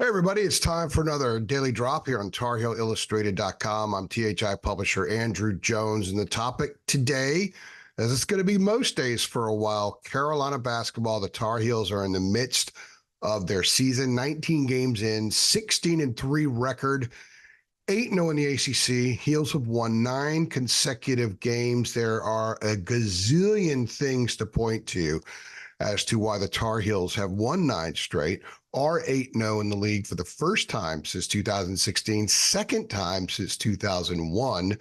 Hey, everybody, it's time for another daily drop here on TarHeelIllustrated.com. I'm THI publisher Andrew Jones, and the topic today, as it's going to be most days for a while, Carolina basketball. The Tar Heels are in the midst of their season, 19 games in, 16-3 record, 8-0 in the ACC. Heels have won 9 consecutive games. There are a gazillion things to point to as to why the Tar Heels have won 9 straight, are 8-0 in the league for the first time since 2016, second time since 2001.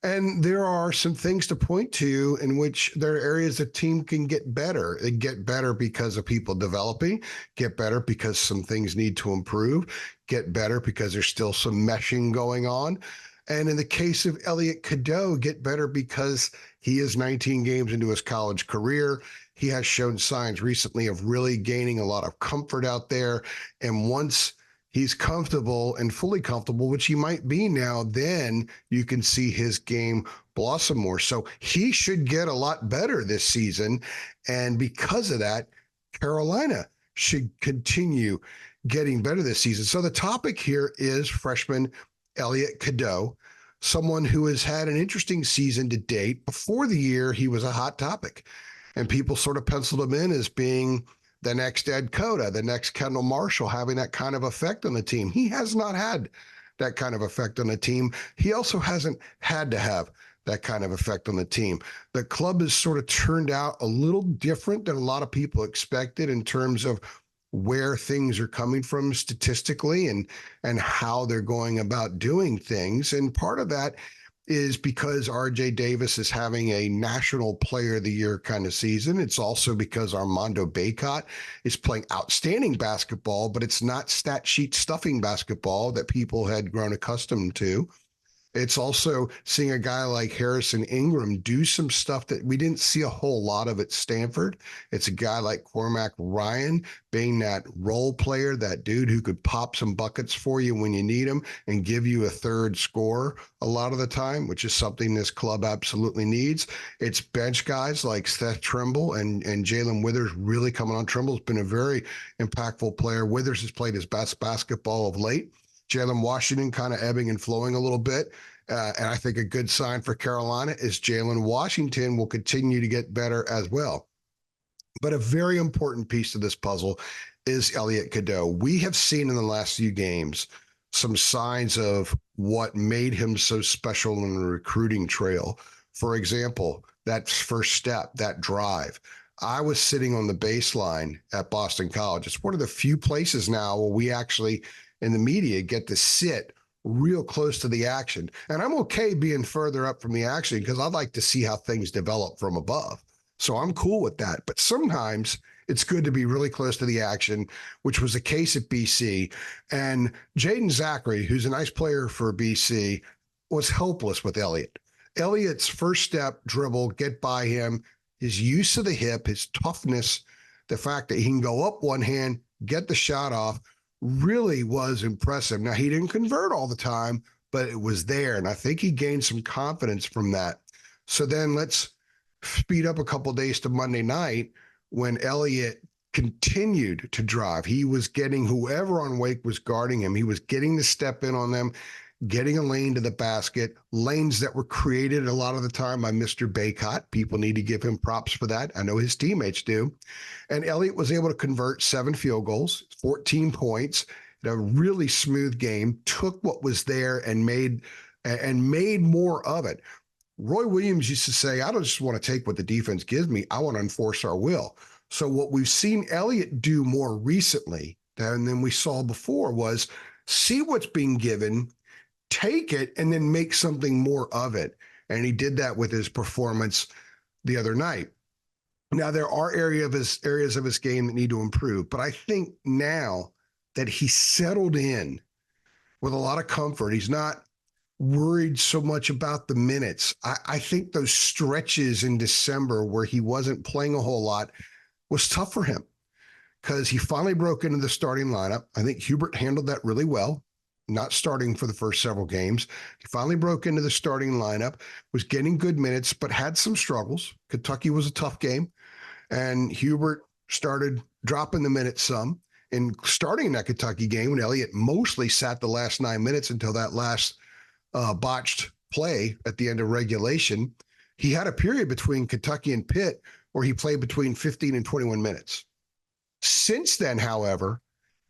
And there are some things to point to in which there are areas the team can get better. They get better because of people developing, get better because some things need to improve, get better because there's still some meshing going on. And in the case of Elliot Cadeau, get better because he is 19 games into his college career. He has shown signs recently of really gaining a lot of comfort out there. And once he's comfortable and fully comfortable, which he might be now, then you can see his game blossom more. So he should get a lot better this season. And because of that, Carolina should continue getting better this season. So the topic here is freshman Elliot Cadeau, someone who has had an interesting season to date. Before the year, he was a hot topic, and people sort of penciled him in as being the next Ed Cota, the next Kendall Marshall, having that kind of effect on the team. He has not had that kind of effect on the team. He also hasn't had to have that kind of effect on the team. The club has sort of turned out a little different than a lot of people expected in terms of where things are coming from statistically and how they're going about doing things. And part of that is because RJ Davis is having a National Player of the Year kind of season. It's also because Armando Bacot is playing outstanding basketball, but it's not stat sheet stuffing basketball that people had grown accustomed to. It's also seeing a guy like Harrison Ingram do some stuff that we didn't see a whole lot of at Stanford. It's a guy like Cormac Ryan being that role player, that dude who could pop some buckets for you when you need them and give you a third score a lot of the time, which is something this club absolutely needs. It's bench guys like Seth Trimble and Jalen Withers really coming on. Trimble's been a very impactful player. Withers has played his best basketball of late. Jalen Washington kind of ebbing and flowing a little bit. And I think a good sign for Carolina is Jalen Washington will continue to get better as well. But a very important piece of this puzzle is Elliot Cadeau. We have seen in the last few games some signs of what made him so special in the recruiting trail. For example, that first step, that drive. I was sitting on the baseline at Boston College. It's one of the few places now where we actually in the media get to sit real close to the action. And I'm okay being further up from the action because I'd like to see how things develop from above. So I'm cool with that. But sometimes it's good to be really close to the action, which was the case at BC. And Jaden Zachary, who's a nice player for BC, was helpless with Elliot. Elliot's first step, dribble, get by him, his use of the hip, his toughness, the fact that he can go up one hand, get the shot off, really was impressive. Now, he didn't convert all the time, but it was there. And I think he gained some confidence from that. So then let's speed up a couple of days to Monday night when Elliot continued to drive. He was getting whoever on Wake was guarding him. He was getting the step in on them, getting a lane to the basket, lanes that were created a lot of the time by Mr. Bacot. People need to give him props for that. I know his teammates do. And Elliot was able to convert 7 field goals, 14 points, a really smooth game, took what was there and made more of it. Roy Williams used to say, I don't just want to take what the defense gives me. I want to enforce our will. So what we've seen Elliot do more recently than we saw before was see what's being given, take it, and then make something more of it. And he did that with his performance the other night. Now, there are areas of his game that need to improve, but I think now that he's settled in with a lot of comfort, he's not worried so much about the minutes. I think those stretches in December where he wasn't playing a whole lot was tough for him because he finally broke into the starting lineup. I think Hubert handled that really well, not starting for the first several games. He finally broke into the starting lineup, was getting good minutes, but had some struggles. Kentucky was a tough game, and Hubert started dropping the minutes some. in starting that Kentucky game when Elliott mostly sat the last 9 minutes until that last botched play at the end of regulation. He had a period between Kentucky and Pitt where he played between 15 and 21 minutes. Since then, however,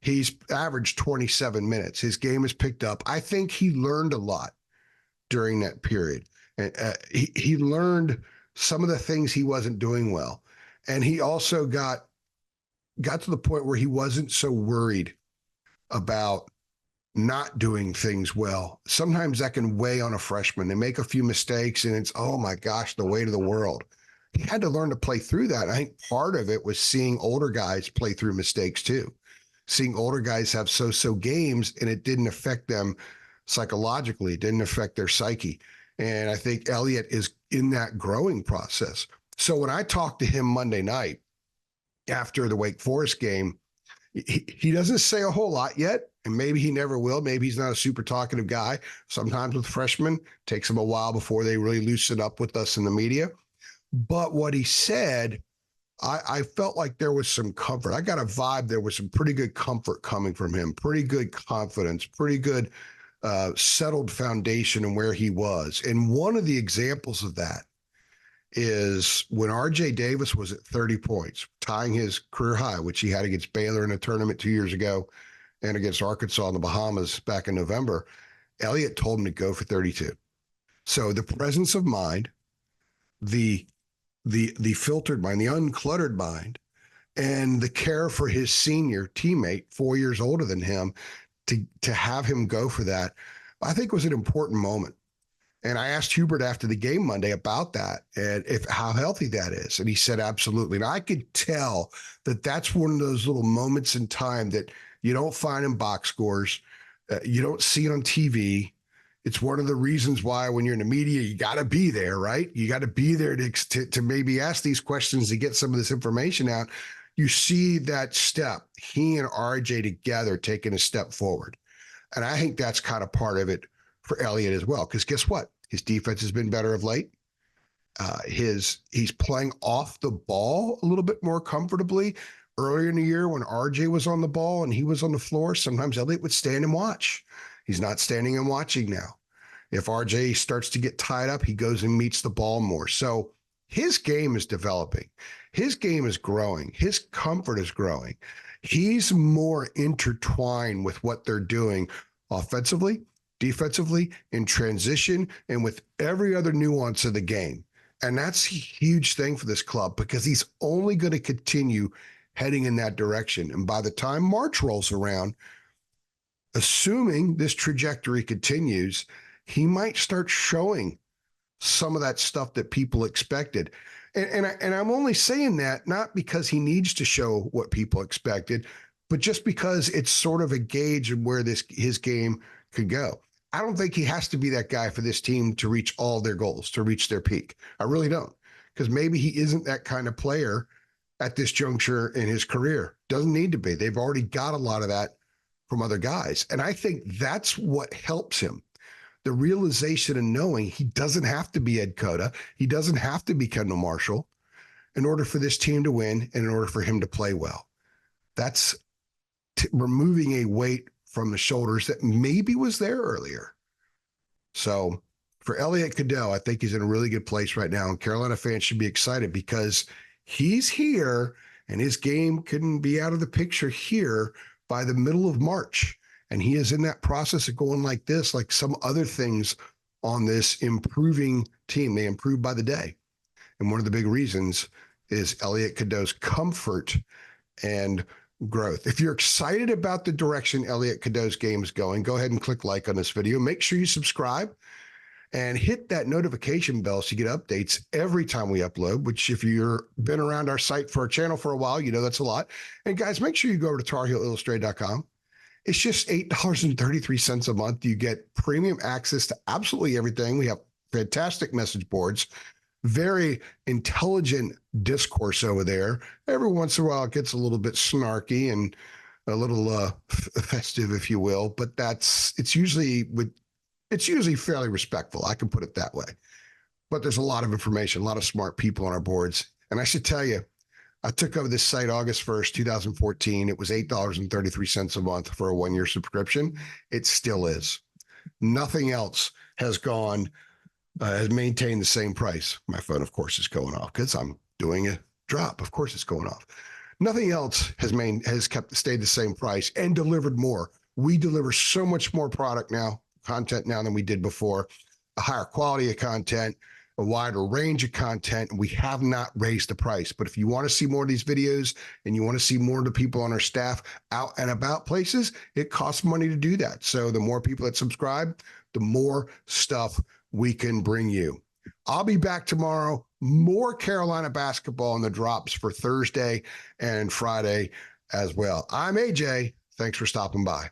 he's averaged 27 minutes. His game has picked up. I think he learned a lot during that period. And he learned some of the things he wasn't doing well. And he also got to the point where he wasn't so worried about not doing things well. Sometimes that can weigh on a freshman. They make a few mistakes and it's, oh my gosh, the weight of the world. He had to learn to play through that. I think part of it was seeing older guys play through mistakes too. Seeing older guys have so-so games and it didn't affect them psychologically. It didn't affect their psyche. And I think Elliot is in that growing process. So when I talked to him Monday night after the Wake Forest game, he doesn't say a whole lot yet, and maybe he never will. Maybe he's not a super talkative guy. Sometimes with freshmen, it takes them a while before they really loosen up with us in the media. But what he said, I felt like there was some comfort. I got a vibe there was some pretty good comfort coming from him, pretty good confidence, pretty good settled foundation in where he was. And one of the examples of that is when R.J. Davis was at 30 points, tying his career high, which he had against Baylor in a tournament 2 years ago and against Arkansas in the Bahamas back in November, Elliot told him to go for 32. So the presence of mind, the filtered mind, the uncluttered mind, and the care for his senior teammate, 4 years older than him, to have him go for that, I think was an important moment. And I asked Hubert after the game Monday about that and how healthy that is. And he said, absolutely. And I could tell that that's one of those little moments in time that you don't find in box scores. You don't see it on TV. It's one of the reasons why when you're in the media, you got to be there, right? You got to be there to maybe ask these questions to get some of this information out. You see that step, he and RJ together taking a step forward. And I think that's kind of part of it for Elliot as well. Because guess what? His defense has been better of late. He's playing off the ball a little bit more comfortably. Earlier in the year when RJ was on the ball and he was on the floor, sometimes Elliot would stand and watch. He's not standing and watching now. If RJ starts to get tied up, he goes and meets the ball more. So his game is developing. His game is growing. His comfort is growing. He's more intertwined with what they're doing offensively, defensively, in transition, and with every other nuance of the game. And that's a huge thing for this club because he's only going to continue heading in that direction. And by the time March rolls around, assuming this trajectory continues, he might start showing some of that stuff that people expected. And I'm only saying that not because he needs to show what people expected, but just because it's sort of a gauge of where his game could go. I don't think he has to be that guy for this team to reach all their goals, to reach their peak. I really don't, because maybe he isn't that kind of player at this juncture in his career. Doesn't need to be. They've already got a lot of that from other guys. And I think that's what helps him. The realization and knowing he doesn't have to be Ed Cota. He doesn't have to be Kendall Marshall in order for this team to win and in order for him to play well. That's removing a weight from the shoulders that maybe was there earlier. So for Elliot Cadeau, I think he's in a really good place right now. And Carolina fans should be excited because he's here and his game couldn't be out of the picture here by the middle of March. And he is in that process of going like this, like some other things on this improving team. They improve by the day. And one of the big reasons is Elliot Cadeau's comfort and growth. If you're excited about the direction Elliot Cadeau's game is going, go ahead and click like on this video. Make sure you subscribe and hit that notification bell so you get updates every time we upload, which if you've been around our site for our channel for a while, you know that's a lot. And guys, make sure you go over to TarHeelIllustrated.com. It's just $8.33 a month. You get premium access to absolutely everything. We have fantastic message boards, very intelligent discourse over there. Every once in a while, it gets a little bit snarky and a little festive, if you will, but it's usually fairly respectful. I can put it that way. But there's a lot of information, a lot of smart people on our boards. And I should tell you, I took over this site August 1st, 2014. It was $8.33 a month for a 1-year subscription. It still is. Nothing else has has maintained the same price. My phone, of course, is going off because I'm doing a drop. Of course, it's going off. Nothing else has stayed the same price and delivered more. We deliver so much more content now than we did before, a higher quality of content, a wider range of content. We have not raised the price. But if you want to see more of these videos and you want to see more of the people on our staff out and about places, it costs money to do that. So the more people that subscribe, the more stuff we can bring you. I'll be back tomorrow. More Carolina basketball in the drops for Thursday and Friday as well. I'm AJ. Thanks for stopping by.